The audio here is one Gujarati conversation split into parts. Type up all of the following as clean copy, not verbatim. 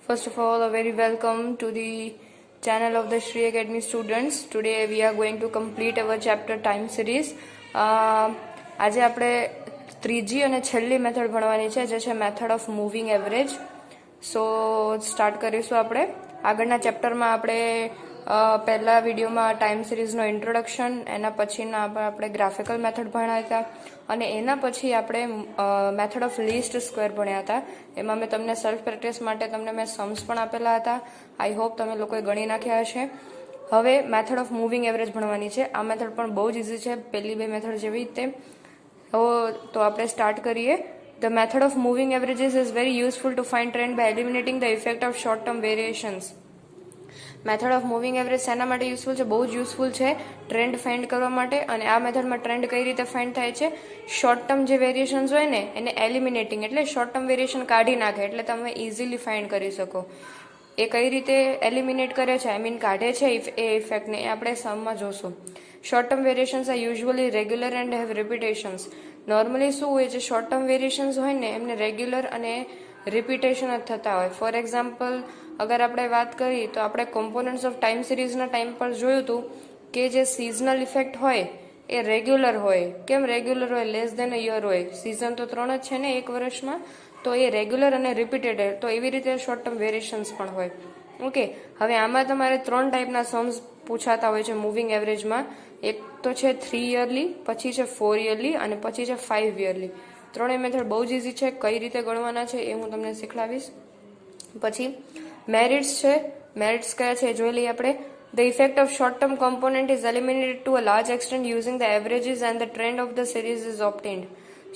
First of all, a very welcome to the channel of the Shri Academy students. Today we are going to complete our chapter time series. આજે આપણે ત્રીજી અને છેલ્લી મેથડ ભણવાની છે, જે છે method of moving average. So start કરીશું આપણે. આગળના ચેપ્ટરમાં આપણે પહેલા વિડીયોમાં ટાઈમ સિરીઝનો ઇન્ટ્રોડક્શન, એના પછીના આપણે ગ્રાફિકલ મેથડ ભણ્યા હતા અને એના પછી આપણે મેથડ ઓફ લીસ્ટ સ્ક્વેર ભણ્યા હતા. એમાં મેં તમને સેલ્ફ પ્રેક્ટિસ માટે તમને મેં સમ્સ પણ આપેલા હતા. આઈ હોપ તમે લોકોએ ગણી નાખ્યા હશે. હવે મેથડ ઓફ મૂવિંગ એવરેજ ભણવાની છે. આ મેથડ પણ બહુ જ ઇઝી છે, પહેલી બે મેથડ જેવી રીતે. તો આપણે સ્ટાર્ટ કરીએ. The method of moving averages is very useful to find trend by eliminating the effect of short-term variations. Method of moving average શેના માટે યુઝફુલ છે? બહુ જ યુઝફુલ છે ટ્રેન્ડ ફાઇન્ડ કરવા માટે. અને આ મેથડમાં ટ્રેન્ડ કઈ રીતે ફાઇન્ડ થાય છે? શોર્ટ ટર્મ જે વેરિએશન્સ હોય ને એને એલિમિનેટિંગ, એટલે શોર્ટ ટર્મ વેરિએશન કાઢી નાખે, એટલે તમે ઇઝીલી ફાઇન્ડ કરી શકો. એ કઈ રીતે એલિમિનેટ કરે છે, આઈ મીન કાઢે છે એ ઇફેક્ટને, એ આપણે સમમાં જોશું. Short term variations are usually regular and have repetitions. Normally શું હોય છે, શોર્ટ ટર્મ વેરિએશન્સ હોય ને એમને રેગ્યુલર અને રિપીટેશન જ થતા હોય. ફોર એક્ઝામ્પલ, અગર આપણે વાત કરીએ તો આપણે કોમ્પોનન્ટ્સ ઓફ ટાઈમ સિરીઝના ટાઈમ પર જોયું હતું કે જે સિઝનલ ઇફેક્ટ હોય એ રેગ્યુલર હોય. કેમ રેગ્યુલર હોય? લેસ દેન અ યર હોય. સિઝન તો 3 જ છે ને એક વર્ષમાં, તો એ રેગ્યુલર અને રિપીટેડ. તો એવી રીતે શોર્ટ ટર્મ વેરિએશન્સ પણ હોય. ઓકે, હવે આમાં તમારે 3 ટાઈપના સમ્સ પૂછાતા હોય છે મૂવિંગ એવરેજમાં. એક તો છે 3 યરલી, પછી છે 4 યરલી અને પછી છે 5 યરલી. ત્રણેય મેથડ બહુ જ ઇઝી છે. કઈ રીતે ગણવાના છે એ હું તમને શીખવાડીશ. પછી મેરિટ્સ છે. મેરિટ્સ કયા છે જોઈ લઈએ આપણે. The effect of short-term component is eliminated to a large extent using the averages and the trend of the series is obtained.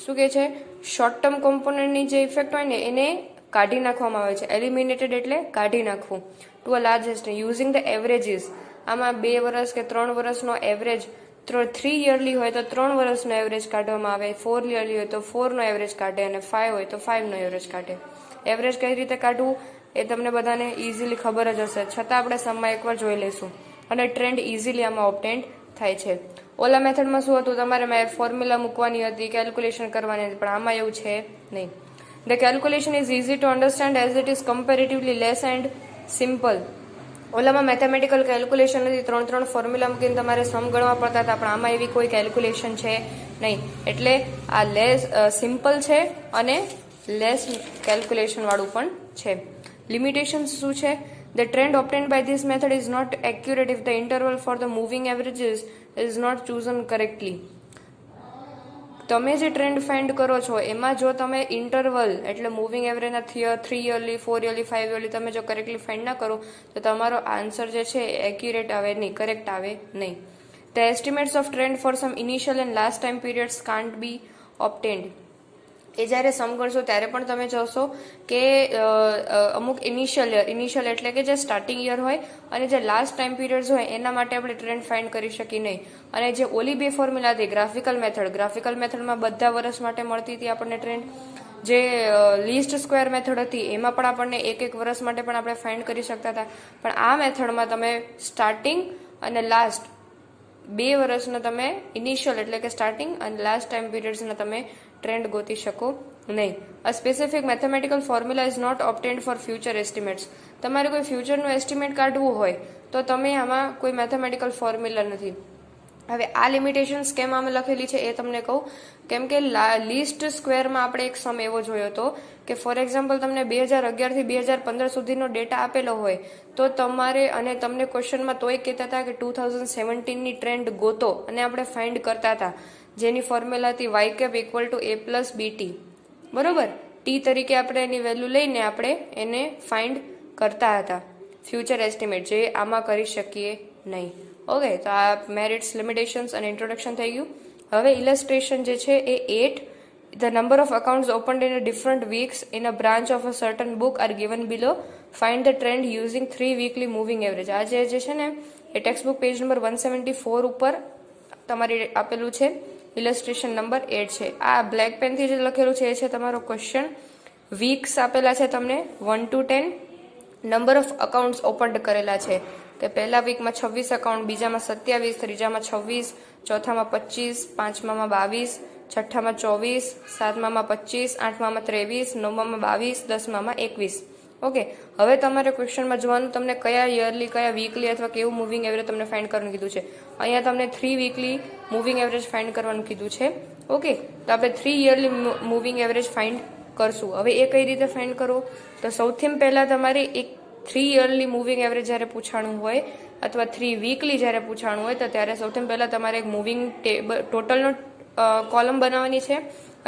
શું કે છે? શોર્ટ ટર્મ કોમ્પોનન્ટની જે ઇફેક્ટ હોય ને એને કાઢી નાખવામાં આવે છે. એલિમિનેટેડ એટલે કાઢી નાખવું. To a large extent using the averages. આમાં 2 વર્ષ કે 3 વર્ષનો એવરેજ, 3 યરલી હોય તો 3 વર્ષનો એવરેજ કાઢવામાં આવે, 4 યરલી હોય તો 4 નો એવરેજ કાઢે અને 5 હોય તો 5 નો એવરેજ કાઢે. એવરેજ કઈ રીતે કાઢવું એ તમને બધાને ઇઝીલી ખબર જ હશે, છતાં આપણે સમમાં એકવાર જોઈ લઈશું. અને ટ્રેન્ડ ઇઝીલી આમાં ઓબ્ટેન્ડ થાય છે. ઓલા મેથડમાં શું હતું, તમારે ફોર્મ્યુલા મૂકવાની હતી, કેલ્ક્યુલેશન કરવાની હતી, પણ આમાં એવું છે નહીં. The calculation is easy to understand as it is comparatively less and simple. ઓલામાં મેથેમેટિકલ કેલ્ક્યુલેશન હતી, 3 ફોર્મ્યુલા મૂકીને તમારે સમ ગણવા પડતા હતા, પણ આમાં એવી કોઈ કેલ્ક્યુલેશન છે નહીં. એટલે આ લેસ સિમ્પલ છે અને લેસ કેલ્ક્યુલેશન વાળું પણ છે. લિમિટેશન્સ શું છે? The trend obtained by this method is not accurate if the interval for the moving averages is not chosen correctly. તમે જે ટ્રેન્ડ ફાઇન્ડ કરો છો એમાં જો તમે ઇન્ટરવલ એટલે મૂવિંગ એવરેજના 3 યરલી, 4 યરલી, 5 યરલી તમે જો કરેક્ટલી ફાઇન્ડ ના કરો તો તમારો આન્સર જે છે એક્યુરેટ આવે નહીં, કરેક્ટ આવે નહીં. The estimates of trend for some initial and last time periods can't be obtained. એ જ્યારે સમ કરશો ત્યારે પણ તમે જોશો કે અમુક ઇનિશિયલ એટલે કે જે સ્ટાર્ટિંગ યર હોય અને જે લાસ્ટ ટાઈમ પીરિયડ્સ હોય એના માટે આપણે ટ્રેન્ડ ફાઇન્ડ કરી શકીએ નહીં. અને જે ઓલી બે ફોર્મ્યુલા હતી ગ્રાફિકલ મેથડમાં બધા વર્ષ માટે મળતી હતી આપણને ટ્રેન્ડ. જે લીસ્ટ સ્ક્વેર મેથડ હતી એમાં પણ આપણને એક વર્ષ માટે પણ આપણે ફાઇન્ડ કરી શકતા હતા. પણ આ મેથડમાં તમે સ્ટાર્ટિંગ અને લાસ્ટ 2 વર્ષનો તમે ઇનિશિયલ એટલે કે સ્ટાર્ટિંગ અને લાસ્ટ ટાઈમ પીરિયડ્સના તમે ટ્રેન્ડ ગોતી શકો નહીં. A specific mathematical formula is not obtained for future estimates. તમારે કોઈ ફ્યુચરનું એસ્ટિમેટ કાઢવું હોય તો તમે આમાં કોઈ મેથેમેટિકલ ફોર્મ્યુલા નથી. હવે આ લિમિટેશન્સ કેમ આમાં લખેલી છે એ તમને કહું. કેમ કે લીસ્ટ સ્ક્વેરમાં આપણે એક સમ એવો જોયો હતો કે ફોર એક્ઝામ્પલ તમને 2011 થી 2015 સુધીનો ડેટા આપેલો હોય તો તમારે, અને તમને ક્વેશ્ચનમાં તોય કહેતા હતા કે 2017ની ટ્રેન્ડ ગોતો, અને આપણે ફાઇન્ડ કરતા હતા જેની ફોર્મ્યુલા હતી y cap equal to a plus bt. બરોબર, t તરીકે આપણે એની વેલ્યુ લઈને આપણે એને ફાઇન્ડ કરતા હતા ફ્યુચર એસ્ટિમેટ, જે આમાં કરી શકીએ નહીં. ઓકે, તો આ મેરિટ્સ, લિમિટેશન્સ અને ઇન્ટ્રોડક્શન થઈ ગયું. હવે ઇલસ્ટ્રેશન જે છે એ 8. The number of accounts opened in a different weeks in a branch of a certain book are given below. Find the trend using 3 weekly moving average. આ જે છે ને એ ટેક્સ્ટ બુક પેજ નંબર 174 ઉપર તમારે આપેલું છે. ઇલસ્ટ્રેશન નંબર 8 છે. આ બ્લેક પેનથી જે લખેલું છે એ છે તમારો ક્વેશ્ચન. વીક્સ આપેલા છે તમને 1 to 10. Number of accounts opened કરેલા છે કે પહેલા વીકમાં 26 અકાઉન્ટ, બીજામાં 27, ત્રીજામાં 26, ચોથામાં 25, પાંચમામાં 22, છઠ્ઠામાં 24, સાતમામાં 25, આઠમામાં 23, નવમામાં 22, દસમામાં 21. ઓકે, હવે તમારે ક્વેશ્ચનમાં જોવાનું તમને કયા યરલી, કયા વીકલી અથવા કેવું મૂવિંગ એવરેજ તમને ફાઇન્ડ કરવાનું કીધું છે. અહીંયા તમને 3 વીકલી મૂવિંગ એવરેજ ફાઇન્ડ કરવાનું કીધું છે. ઓકે, તો આપણે 3 યરલી મૂવિંગ એવરેજ ફાઇન્ડ કરશું. હવે એ કઈ રીતે ફાઇન્ડ કરવો, તો સૌથી પહેલા તમારે એક 3 યરલી મૂવિંગ એવરેજ જ્યારે પૂછાણું હોય અથવા 3 વીકલી જ્યારે પૂછાણું હોય તો ત્યારે સૌથી પહેલા તમારે એક મૂવિંગ ટેબલ ટોટલનો કોલમ બનાવવાની છે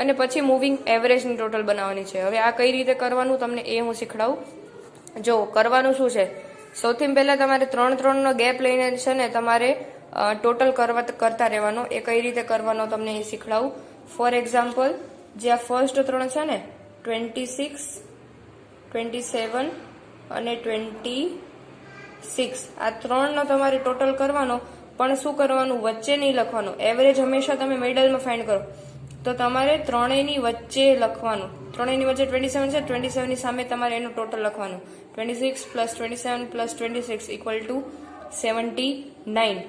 અને પછી મૂવિંગ એવરેજની ટોટલ બનાવવાની છે. હવે આ કઈ રીતે કરવાનું તમને એ હું શીખડાવું. જો કરવાનું શું છે, સૌથી પહેલા તમારે 3 નો ગેપ લઈને છે ને તમારે ટોટલ કરતા રહેવાનો. એ કઈ રીતે કરવાનો તમને એ શીખડાવું. ફોર એક્ઝામ્પલ, જે આ ફર્સ્ટ 3 છે ને 26, 27 અને 26, આ 3 નો તમારે ટોટલ કરવાનો. પણ શું કરવાનું, વચ્ચે નહીં લખવાનું. એવરેજ હંમેશા તમે મિડલમાં ફાઇન્ડ કરો તો તમારે ત્રણેયની વચ્ચે લખવાનું. ત્રણેયની વચ્ચે 27 છે, 27 ની સામે તમારે એનું ટોટલ લખવાનું. 26 + 27 + 26 = 79.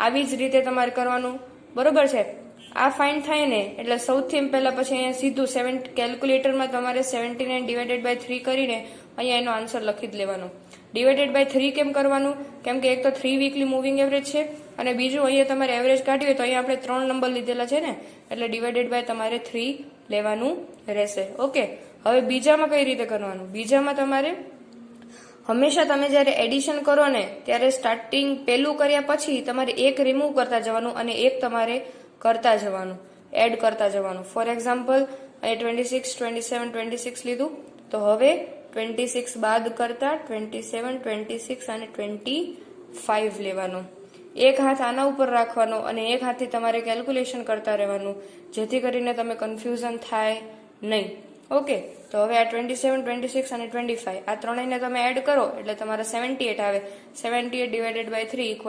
આવી જ રીતે તમારે કરવાનું. બરોબર છે. આ ફાઇન્ડ થાય ને એટલે સૌથી પહેલા પછી અહીંયા સીધું કેલ્ક્યુલેટરમાં તમારે 79 / 3 કરીને અહીંયા એનો આન્સર લખી જ લેવાનો. / 3 કેમ કરવાનું, કેમ કે એક તો 3 વીકલી મૂવિંગ એવરેજ છે અને બીજું અહીંયા તમારે એવરેજ કાઢવી હોય તો અહીંયા આપણે 3 નંબર લીધેલા છે ને, એટલે / તમારે 3 લેવાનું રહેશે. ઓકે, હવે બીજામાં કઈ રીતે કરવાનું. બીજામાં તમારે હંમેશા તમે જ્યારે એડિશન કરો ને ત્યારે સ્ટાર્ટિંગ પેલું કર્યા પછી તમારે એક રિમૂવ કરતા જવાનું અને એક તમારે કરતા જવાનું, એડ કરતા જવાનું. ફોર એક્ઝામ્પલ, અહીંયા 26, 27, 26 લીધું તો હવે 26 બાદ કરતા 27, 26 અને 25 લેવાનું. એક હાથ આના ઉપર રાખવાનો અને એક હાથથી તમારે કેલ્ક્યુલેશન કરતા રહેવાનું, જેથી કરીને તમે કન્ફ્યુઝન થાય નહીં. ઓકે, તો હવે આ 27, 26 અને 25 આ ત્રણેયને તમે એડ કરો એટલે તમારા 78 આવે. 78 / 3 =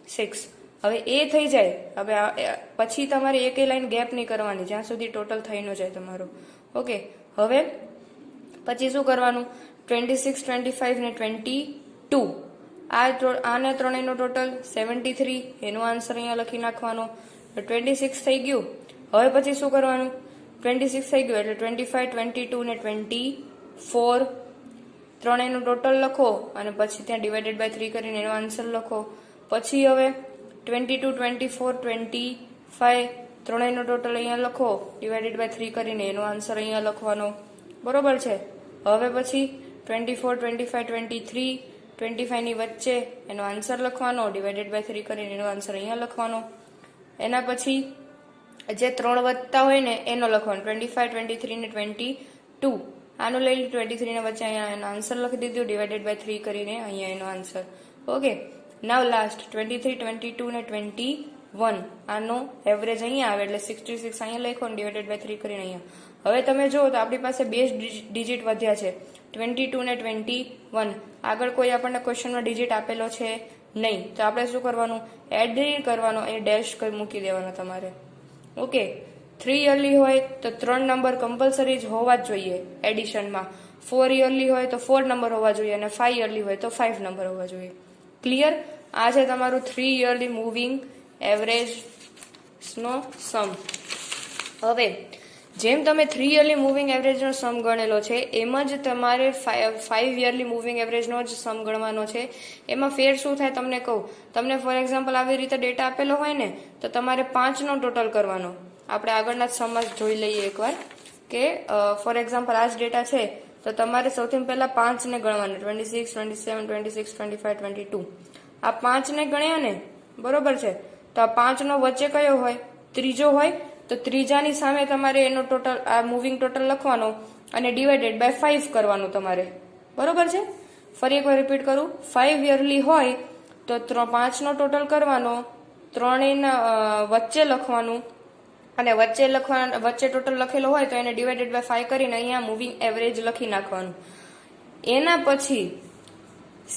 26. હવે એ થઈ જાય, હવે પછી તમારે એકે લાઈન ગેપ નહીં કરવાની જ્યાં સુધી ટોટલ થઈ ન જાય તમારું. ઓકે, હવે પછી શું કરવાનું, 26, 25 ને 22, આને ત્રણેયનો ટોટલ 73, એનો આન્સર અહીંયા લખી નાખવાનો. 26 થઈ ગયું. હવે પછી શું કરવાનું, 26 થઈ ગયું એટલે 25, 22 ને 24, ત્રણેયનું ટોટલ લખો અને પછી ત્યાં / 3 કરીને એનો આન્સર લખો. પછી હવે 22, 24, 25, ત્રણેયનો ટોટલ અહીંયા લખો, / 3 કરીને એનો આન્સર અહીંયા લખવાનો. બરોબર છે. હવે પછી 24, 25, 23, 25 ની વચ્ચે એનો આન્સર લખવાનો, / 3 કરીને એનો આન્સર અહીંયા લખવાનો. એના પછી જે 3 વધતા હોય ને એનો લખવાનો, 25, 23 ને 22, આનું લઈ 23 ને વચ્ચે અહીંયા એનો આન્સર લખી દીધું, / 3 કરીને અહીંયા એનો આન્સર. ઓકે, નાવ લાસ્ટ 23, 22 ને 21, આનો એવરેજ અહીંયા આવે એટલે 66 અહીંયા લખો ને / 3 કરીને અહીંયા. હવે તમે જુઓ તો આપણી પાસે 2 ડિજિટ વધ્યા છે, 22 ને 21. આગળ કોઈ આપણને ક્વેશ્ચનમાં ડિજિટ આપેલો છે નહીં, તો આપણે શું કરવાનું, એડ નહીં કરવાનો, એ ડેશ મૂકી દેવાનો તમારે. ઓકે, 3 યરલી હોય તો 3 નંબર કમ્પલસરી જ હોવા જ જોઈએ એડિશનમાં. 4 યરલી હોય તો 4 નંબર હોવા જોઈએ અને 5 યરલી હોય તો 5 નંબર હોવા જોઈએ. ક્લિયર? આ છે તમારું 3 યરલી મૂવિંગ એવરેજ નો સમ. હવે જેમ તમે 3 યરલી મૂવિંગ એવરેજનો સમ ગણેલો છે એમ જ તમારે 5 યરલી મૂવિંગ એવરેજનો જ સમ ગણવાનો છે. એમાં ફેર શું થાય તમને કહું. તમને ફોર એક્ઝામ્પલ આવી રીતે ડેટા આપેલો હોય ને તો તમારે 5 નો ટોટલ કરવાનો. આપણે આગળના જ સમમાં જોઈ લઈએ એકવાર કે ફોર એક્ઝામ્પલ આ જ ડેટા છે તો તમારે સૌથી પહેલા 5 ને ગણવાના, 26, 27, 26, 25, 22. આ 5 ને ગણ્યા ને, બરોબર છે, તો આ 5 નો વચ્ચે કયો હોય, ત્રીજો હોય, તો ત્રીજાની સામે તમારે એનો ટોટલ આ મૂવિંગ ટોટલ લખવાનો અને / 5 કરવાનું તમારે. બરોબર છે. ફરી એકવાર રિપીટ કરું, 5 યરલી હોય તો 5 નો ટોટલ કરવાનો, ત્રણેયના વચ્ચે લખવાનું અને વચ્ચે ટોટલ લખેલો હોય તો એને / 5 કરીને અહીંયા મૂવિંગ એવરેજ લખી નાખવાનું. એના પછી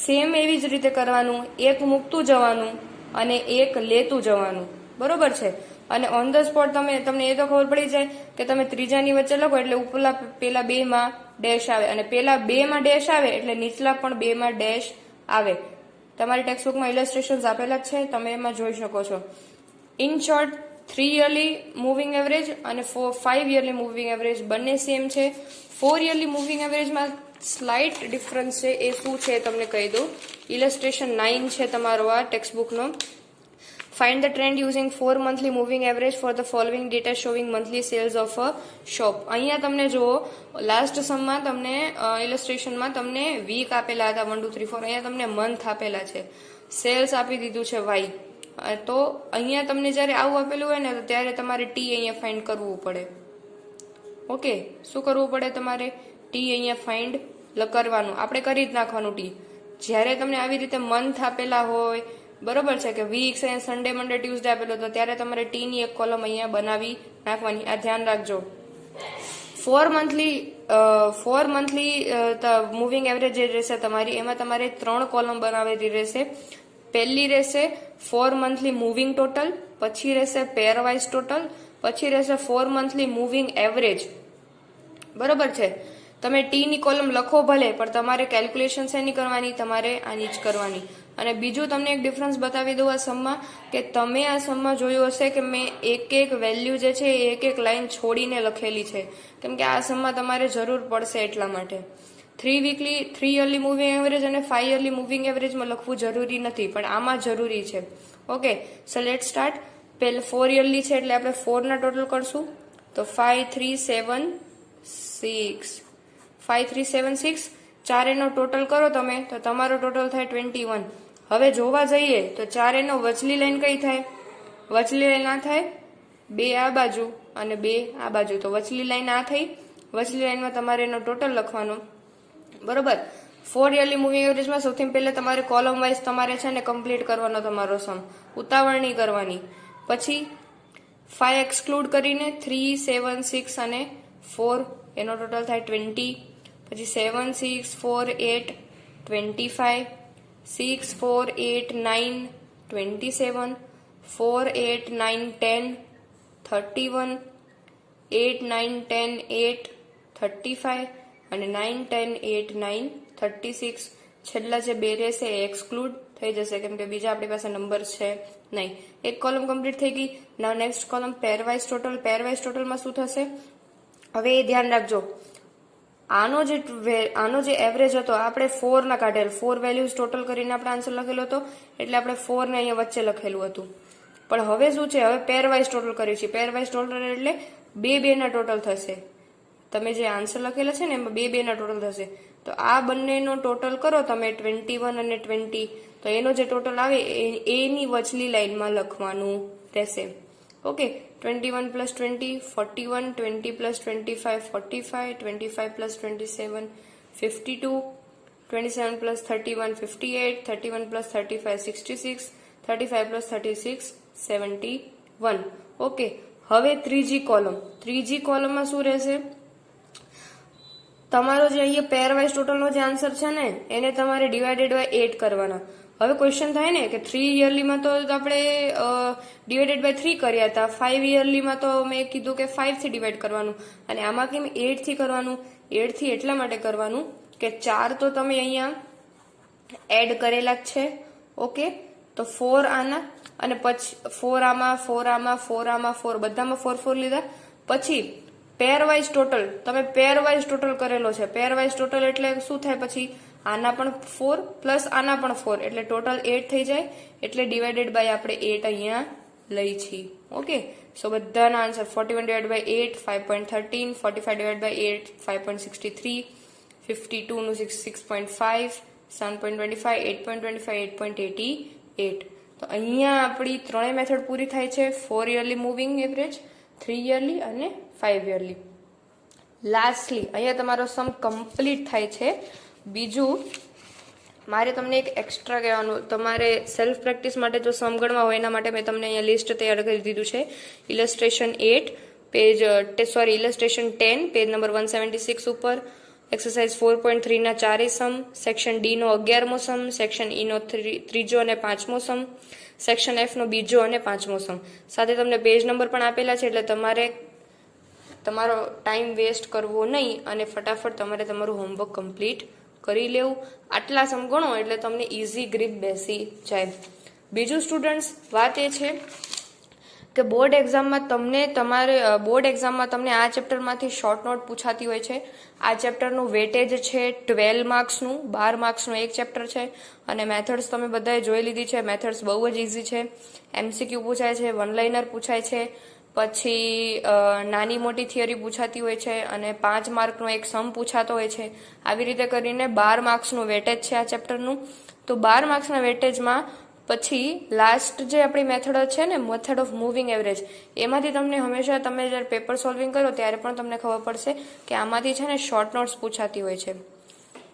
સેમ એવી જ રીતે કરવાનું, એક મૂકતું જવાનું અને એક લેતું જવાનું. બરોબર છે. અને ઓન ધ સ્પોટ તમને એ તો ખબર પડી જાય કે તમે ત્રીજાની વચ્ચે લખો એટલે ઉપલા પેલા 2 માં ડેશ આવે અને પેલા 2 માં ડેશ આવે એટલે નીચલા પણ 2 માં ડેશ આવે. તમારી ટેક્સ્ટબુકમાં ઇલસ્ટ્રેશન્સ આપેલા જ છે, તમે એમાં જોઈ શકો છો. In short, 3 yearly moving average અને 5 યરલી મૂવિંગ એવરેજ બંને સેમ છે. 4 યરલી મૂવિંગ એવરેજમાં સ્લાઇટ ડિફરન્સ છે એ શું છે તમને કહી દઉં. ઇલસ્ટ્રેશન 9 છે તમારો આ ટેક્સ્ટબુકનો. Find the trend using 4 monthly moving average for the following data showing monthly sales of a shop. અહીંયા તમને જુઓ લાસ્ટ સમમાં તમને ઇલસ્ટ્રેશનમાં તમને વીક આપેલા હતા 1 2 3 4. અહીંયા તમને મંથ આપેલા છે, સેલ્સ આપી દીધું છે વાય. તો અહીંયા તમને જ્યારે આવું આપેલું હોય ને તો ત્યારે તમારે ટી અહીંયા ફાઇન્ડ કરવું પડે. ઓકે, શું કરવું પડે તમારે? ટી અહીંયા ફાઇન્ડ કરવાનું, આપણે કરી જ નાખવાનું ટી. જ્યારે તમને આવી રીતે મંથ આપેલા હોય, બરોબર છે કે વીક્સ અને સન્ડે મંડે ટ્યુઝડે આપેલો હતો, ત્યારે તમારે ટી ની એક કોલમ અહીંયા બનાવી નાખવાની. આ ધ્યાન રાખજો. 4 મંથલી મૂવિંગ એવરેજ જે રહેશે તમારી, એમાં તમારે 3 કોલમ બનાવેલી રહેશે. પહેલી રહેશે 4 મંથલી મૂવિંગ ટોટલ, પછી રહેશે પેરવાઇઝ ટોટલ, પછી રહેશે 4 મંથલી મૂવિંગ એવરેજ. બરોબર છે. તમે ટી ની કોલમ લખો ભલે, પણ તમારે કેલ્ક્યુલેશન શેની કરવાની? તમારે આની જ કરવાની. અને બીજું તમને એક ડિફરન્સ બતાવી દઉં આ સમમાં, કે તમે આ સમમાં જોયું હશે કે મેં એક વેલ્યુ જે છે એ એક લાઈન છોડીને લખેલી છે, કેમ કે આ સમમાં તમારે જરૂર પડશે એટલા માટે. 3 યરલી મૂવિંગ એવરેજ અને 5 યરલી મૂવિંગ એવરેજમાં લખવું જરૂરી નથી, પણ આમાં જરૂરી છે. Okay, so let start. પહેલા 4 યરલી છે એટલે આપણે 4 ના ટોટલ કરશું. તો 5 3 7 6 5 3 7 6 ચારેનો ટોટલ કરો તમે તો તમારો ટોટલ થાય 21. હવે જોવા જઈએ તો ચારેનો વચલી લાઈન કઈ થાય? વચલી લાઈન આ થાય, 2 આ બાજુ અને 2 આ બાજુ. તો વચલી લાઈન આ થઈ. વચલી લાઈનમાં તમારે એનો ટોટલ લખવાનો. બરોબર. 4 યરલી મૂવિંગ એવરેજમાં સૌથી પહેલા તમારે કોલમ વાઇઝ તમારે છે ને કમ્પ્લીટ કરવાનો તમારો સમ, ઉતાવળ નહીં કરવાની. પછી 5 એક્સક્લુડ કરીને 3 7 6 અને 4 એનો ટોટલ થાય 20. પછી 7 6 4 8 25, 6 4 8 9 27, 4 8 9 10 31, 8 9 10 8 35 અને 9 10 8 9 36. છેલ્લા જે બે રહેશે એ એક્સક્લુડ થઈ જશે, કેમ કે બીજા આપણી પાસે નંબર છે નહીં. એક કોલમ કમ્પ્લીટ થઈ ગઈ. Now next column pairwise total. Pairwise ટોટલમાં શું થશે? હવે એ ધ્યાન રાખજો, આનો જે એવરેજ હતો આપણે 4 ના કાઢેલ, 4 વેલ્યુઝ ટોટલ કરીને આપણે આન્સર લખેલો હતો, એટલે આપણે 4 ને અહીંયા વચ્ચે લખેલું હતું. પણ હવે શું છે? હવે પેરવાઇઝ ટોટલ કર્યું છે. પેરવાઇઝ ટોટલ એટલે 2 ના ટોટલ થશે. તમે જે આન્સર લખેલા છે ને એમાં 2 ના ટોટલ થશે. તો આ બંનેનો ટોટલ કરો તમે 21 અને 20, તો એનો જે ટોટલ આવે એની વચલી લાઈનમાં લખવાનું રહેશે. Okay, 21 plus 20 41, 20 plus 25 45, 25 plus 27 52, 27 plus 31 58, 31 plus 35 66, 35 plus 36 71. Okay, હવે ત્રીજી કોલમમાં શું રહેશે? તમારો જે અહીંયા પેરવાઇઝ ટોટલનો જે આન્સર છે ને એને તમારે ડિવાઇડેડ બાય 8 કરવાના. હવે ક્વેશ્ચન થાય ને કે 3 યરલીમાં તો આપણે ડિવાઇડેડ બાય 3 કર્યા હતા, 5 યરલીમાં તો મેં કીધું કે 5 થી ડિવાઈડ કરવાનું, અને આમાં કેમ 8 થી કરવાનું? 8 થી એટલા માટે કરવાનું કે 4 તો તમે અહીંયા એડ કરેલા જ છે. ઓકે, તો 4 આના અને પછી 4 આમાં 4 આમાં 4 આમાં 4 બધામાં 4 4 લીધા. પછી પેરવાઇઝ ટોટલ, તમે પેરવાઇઝ ટોટલ કરેલો છે. પેરવાઇઝ ટોટલ એટલે શું થાય? પછી આના પણ 4 પ્લસ આના પણ 4 એટલે ટોટલ 8 થઈ જાય, એટલે ડિવાઇડેડ બાય આપણે 8 અહીંયા લઈ છીએ. ઓકે, સો બધાના answer 41 divide by 8 5.13, 45 divide by 8 5.63, 52 નું 6.5, 7.25, 8.25, 8.88. તો અહીંયા આપણી ત્રણેય મેથડ પૂરી થાય છે. 4 યરલી મૂવિંગ એવરેજ, 3 યરલી અને 5 યરલી. લાસ્ટલી અહીંયા તમારો સમ કમ્પ્લીટ થાય છે. બીજું મારે તમને એક એક્સ્ટ્રા કહેવાનું, તમારે સેલ્ફ પ્રેક્ટિસ માટે જો સમ ગણવા હોય એના માટે મેં તમને અહીંયા લિસ્ટ તૈયાર કરી દીધું છે. ઇલસ્ટ્રેશન 10 પેજ નંબર 176 ઉપર, એક્સરસાઇઝ 4.3 ના 4 સમ, સેક્શન ડી નો 11મો સમ, સેક્શન ઈ નો 3જો અને 5મો સમ, સેક્શન એફ નો 2જો અને 5મો સમ. સાથે તમને પેજ નંબર પણ આપેલા છે, એટલે તમારે તમારો ટાઈમ વેસ્ટ કરવો નહીં અને ફટાફટ તમારે તમારું હોમવર્ક કમ્પ્લીટ કરી લેવું. આટલા સમ ગણો એટલે તમને ઇઝી ગ્રીપ બેસી જાય. બીજું સ્ટુડન્ટ્સ વાત એ છે કે બોર્ડ એક્ઝામમાં તમને આ ચેપ્ટરમાંથી શોર્ટ નોટ પૂછાતી હોય છે. આ ચેપ્ટરનું વેટેજ છે 12 માર્ક્સનું, 12 માર્ક્સનું એક ચેપ્ટર છે. અને મેથડ્સ તમે બધાએ જોઈ લીધી છે. મેથડ્સ બહુ જ ઇઝી છે. MCQ પૂછાય છે, વન લાઇનર પૂછાય છે, પછી નાની મોટી થિયરી પૂછાતી હોય છે, અને 5 માર્કનો એક સમ પૂછાતો હોય છે. આવી રીતે કરીને 12 માર્ક્સનું વેટેજ છે આ ચેપ્ટરનું. તો 12 માર્ક્સના વેટેજમાં પછી લાસ્ટ જે આપણી મેથડ છે ને, મેથડ ઓફ મૂવિંગ એવરેજ, એમાંથી તમને હંમેશા તમે જ્યારે પેપર સોલ્વિંગ કરો ત્યારે પણ તમને ખબર પડશે કે આમાંથી છે ને શોર્ટ નોટ્સ પૂછાતી હોય છે.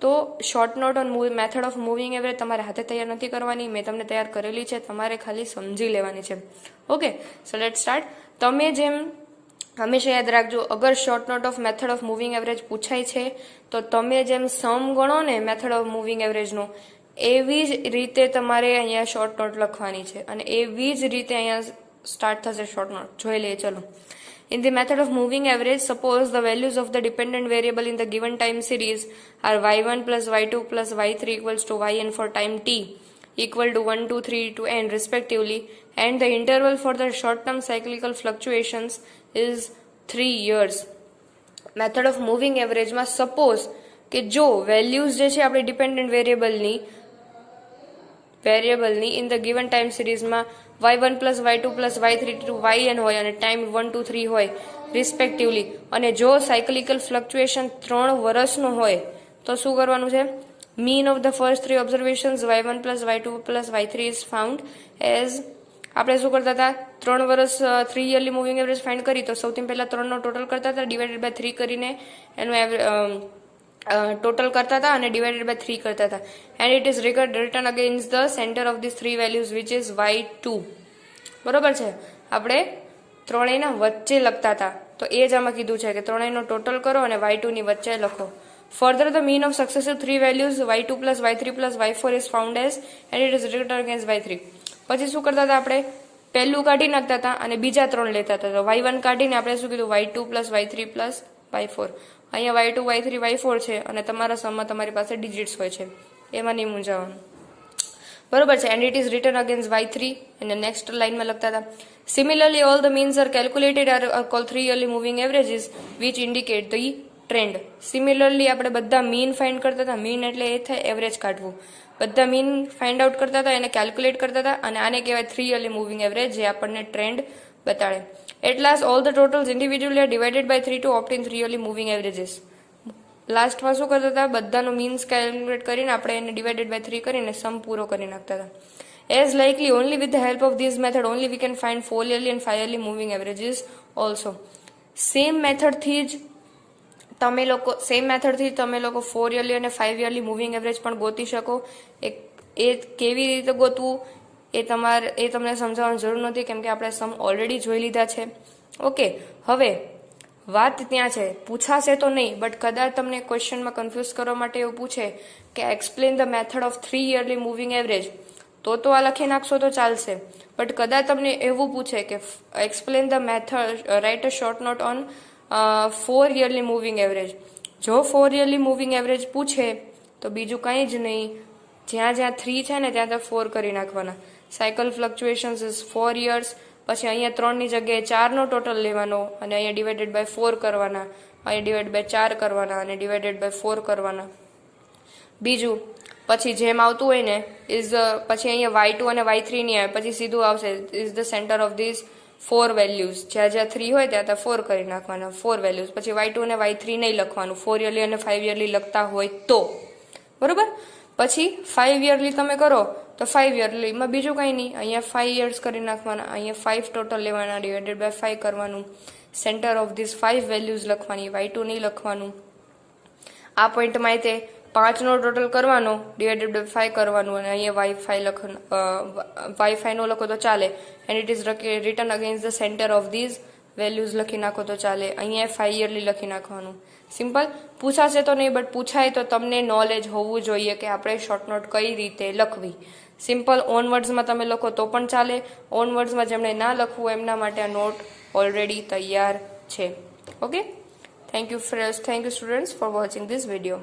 તો short note on method of moving average તમારે હાથે તૈયાર નથી કરવાની, મેં તમને તૈયાર કરેલી છે, તમારે ખાલી સમજી લેવાની છે. Okay, so let start. તમે જેમ હંમેશા યાદ રાખજો, અગર short note of method of moving average પૂછાય છે તો તમે જેમ સમ ગણો ને મેથડ ઓફ મૂવિંગ એવરેજનો, એવી જ રીતે તમારે અહીંયા શોર્ટ નોટ લખવાની છે, અને એવી જ રીતે અહીંયા સ્ટાર્ટ થશે શોર્ટ નોટ. જોઈ લઈએ ચલો. In the method of moving average, suppose the values of the dependent variable in the given time series are y1 plus y2 plus y3 equals to yn for time t equal to 1, 2, 3 to n respectively, and the interval for the short-term cyclical fluctuations is 3 years. Method of moving average માં suppose કે જો વેલ્યુઝ જે છે આપણી ડિપેન્ડન્ટ વેરિયેબલની ઇન ધ ગિવન ટાઈમ સિરીઝમાં y1 plus y2 plus y3 two yn હોય અને ટાઈમ 1, 2, 3 હોય રિસ્પેક્ટિવલી, અને જો સાયકલિકલ ફ્લક્ચ્યુએશન 3 વર્ષનું હોય તો શું કરવાનું છે? Mean of the first 3 observations y1 plus y2 plus y3 is found as, આપણે શું કરતા હતા? 3 વર્ષ 3 યરલી મૂવિંગ એવરેજ ફાઇન્ડ કરી તો સૌથી પહેલા 3નો ટોટલ કરતા હતા, ડિવાઇડેડ બાય 3 કરીને એનું ટોટલ કરતા હતા અને ડિવાઇડેડ બાય 3 કરતા હતા. And it is return against the centre of this 3 values which is y2. બરોબર છે? આપણે ત્રણેયના વચ્ચે લખતા હતા, તો એ જ આમાં કીધું છે કે ત્રણેયનો ટોટલ કરો અને y2 ની વચ્ચે લખો. Further the mean of successive 3 values y2 plus y3 plus y4 is found as and it is return against y3. પછી શું કરતા હતા? આપણે પહેલું કાઢી નાખતા હતા અને બીજા 3 લેતા હતા. તો y1 કાઢીને આપણે શું કીધું? y2 plus y3 plus y4. અહીંયા y2, y3, y4 છે અને તમારા સમમાં તમારી પાસે ડિજિટ્સ હોય છે, એમાં નહીં મૂંઝાવાનું. બરોબર છે? And it is return against y3 અને નેક્સ્ટ લાઇનમાં લખતા હતા. Similarly all the means are calculated are call 3 yearly moving averages which indicate the trend. Similarly આપણે બધા મીન ફાઇન્ડ કરતા હતા. મીન એટલે એ થાય એવરેજ કાઢવું. બધા મીન ફાઇન્ડ આઉટ કરતા હતા, એને કેલ્ક્યુલેટ કરતા હતા, અને આને કહેવાય 3 યરલી મૂવિંગ એવરેજ, જે આપણને trend બતાડે. At last, all the totals individually are divided by 3 to obtain 3 yearly moving averages. લાસ્ટમાં શું કરતા હતા? બધાનો મીન્સ કેલ્ક્યુલેટ કરીને આપણે એને ડિવાઇડેડ બાય 3 કરીને સમ પૂરો કરી નાખતા હતા. As likely, only with the help of this method only we can find 4 yearly and 5 yearly moving averages also. Same મેથડથી જ તમે લોકો 4 yearly અને 5 yearly મૂવિંગ એવરેજ પણ ગોતી શકો. એ કેવી રીતે ગોતવું એ તમને સમજાવવાની જરૂર નથી, કેમ કે આપણે સમ ઓલરેડી જોઈ લીધા છે. ઓકે, હવે વાત ત્યાં છે, પૂછાશે તો નહીં, બટ કદાચ તમને ક્વેશ્ચનમાં કન્ફ્યુઝ કરવા માટે એવું પૂછે કે explain the method of 3 yearly moving average, તો આ લખી નાખશો તો ચાલશે. બટ કદાચ તમને એવું પૂછે કે explain the method, write a short note on 4 yearly moving average. જો 4 યરલી મૂવિંગ એવરેજ પૂછે તો બીજું કંઈ જ નહીં, જ્યાં 3 છે ને ત્યાં 4 કરી નાખવાના. Cycle fluctuations is 4 years. પછી અહીંયા 3 ની જગ્યાએ 4નો ટોટલ લેવાનો અને અહીંયા ડિવાઇડેડ બાય 4 કરવાના, અહીંયા ડિવાઇડ બાય 4 કરવાના અને ડિવાઇડેડ બાય 4 કરવાના. બીજું પછી જેમ આવતું હોય ને ઇઝ, પછી અહીંયા y2 અને y3 ની આવે, પછી સીધું આવશે is the centre of this 4 values. જ્યાં 3 હોય ત્યાં 4 કરી નાખવાના, 4 વેલ્યુઝ. પછી y2 અને y3 નહીં લખવાનું, 4 યરલી અને 5 યરલી લખતા હોય તો. બરોબર? પછી 5 યરલી તમે કરો તો 5 યરલીમાં બીજું કંઈ નહીં, અહીંયા 5 years કરી નાખવાના, અહીંયા 5 ટોટલ લેવાના, ડિવાઇડેડ બાય 5 કરવાનું. સેન્ટર ઓફ ધીસ 5 વેલ્યુઝ લખવાની, y2 નહીં લખવાનું. આ પોઈન્ટમાં તે 5નો ટોટલ કરવાનો, ડિવાઇડેડ બાય 5 કરવાનું, અને અહીંયા y5 નો લખો તો ચાલે. And it is return against the centre of this values લખી નાખો તો ચાલે. અહીંયા 5 યરલી લખી નાખવાનું. સિમ્પલ. પૂછાશે તો નહીં, બટ પૂછાય તો તમને નોલેજ હોવું જોઈએ કે આપણે શોર્ટ નોટ કઈ રીતે લખવી. સિમ્પલ. ઓનવર્ડ્સમાં તમે લખો તો પણ ચાલે. ઓનવર્ડ્સમાં જેમણે ના લખવું એમના માટે આ નોટ ઓલરેડી તૈયાર છે. Okay, thank you students for watching this video.